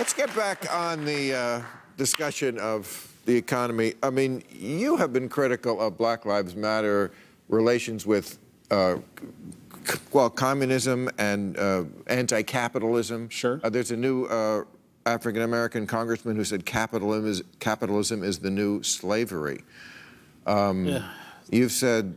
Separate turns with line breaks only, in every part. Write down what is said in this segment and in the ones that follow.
Let's get back on the discussion of the economy. I mean, you have been critical of Black Lives Matter relations with, communism and anti-capitalism.
Sure.
There's a new African-American congressman who said capitalism is the new slavery.
Yeah.
You've said,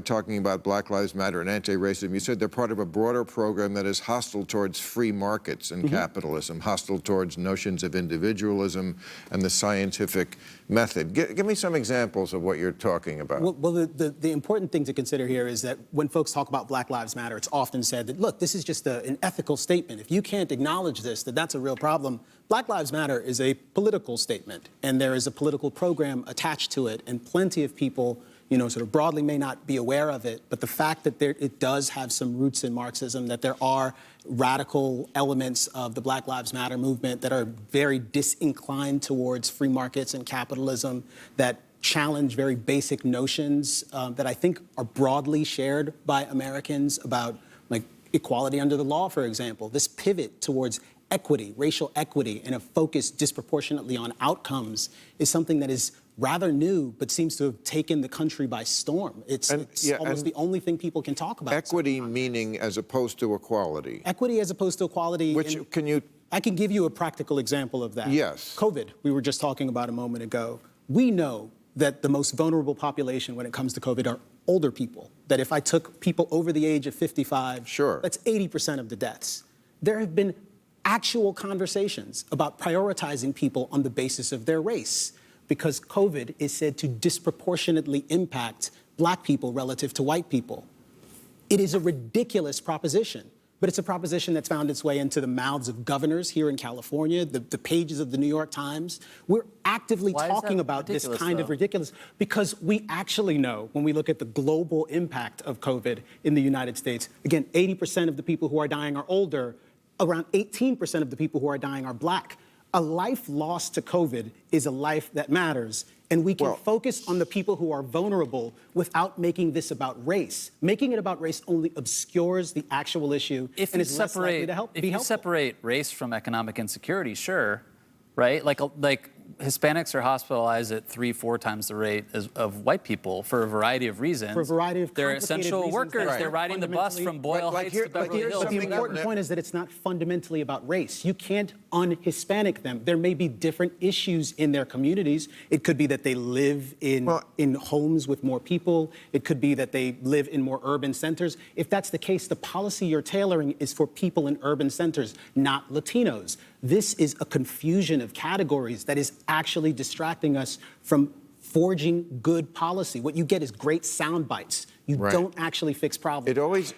talking about Black Lives Matter and anti-racism, you said they're part of a broader program that is hostile towards free markets and capitalism, hostile towards notions of individualism and the scientific method. Give me some examples of what you're talking about.
Well, the important thing to consider here is that when folks talk about Black Lives Matter, it's often said that, look, this is just an ethical statement. If you can't acknowledge this, that that's a real problem. Black Lives Matter is a political statement, and there is a political program attached to it, and plenty of people sort of broadly may not be aware of it, but the fact that it does have some roots in Marxism, that there are radical elements of the Black Lives Matter movement that are very disinclined towards free markets and capitalism, that challenge very basic notions that I think are broadly shared by Americans about, like, equality under the law, for example. This pivot towards equity, racial equity, and a focus disproportionately on outcomes is something that is rather new, but seems to have taken the country by storm. It's almost the only thing people can talk about.
Equity meaning as opposed to equality.
Equity as opposed to equality.
Which, can you...
I can give you a practical example of that.
Yes.
COVID, we were just talking about a moment ago. We know that the most vulnerable population when it comes to COVID are older people. That if I took people over the age of 55,
sure,
that's 80% of the deaths. There have been actual conversations about prioritizing people on the basis of their race, because COVID is said to disproportionately impact Black people relative to white people. It is a ridiculous proposition, but it's a proposition that's found its way into the mouths of governors here in California, the pages of the New York Times. We're actively talking about this kind of ridiculous, because we actually know, when we look at the global impact of COVID in the United States, again, 80% of the people who are dying are older, around 18% of the people who are dying are Black. A life lost to COVID is a life that matters, and we can focus on the people who are vulnerable without making this about race. Making it about race only obscures the actual issue and is less likely to be helpful.
If you separate race from economic insecurity, sure, right? Like Hispanics are hospitalized at 3-4 times the rate of white people for a variety of reasons.
For a variety of
They're essential workers.
Right.
They're riding the bus from Boyle Heights to Beverly Hills.
But the important point is that it's not fundamentally about race. You can't un-Hispanic them. There may be different issues in their communities. It could be that they live in homes with more people. It could be that they live in more urban centers. If that's the case, the policy you're tailoring is for people in urban centers, not Latinos. This is a confusion of categories that is actually distracting us from forging good policy. What you get is great sound bites. You don't actually fix problems.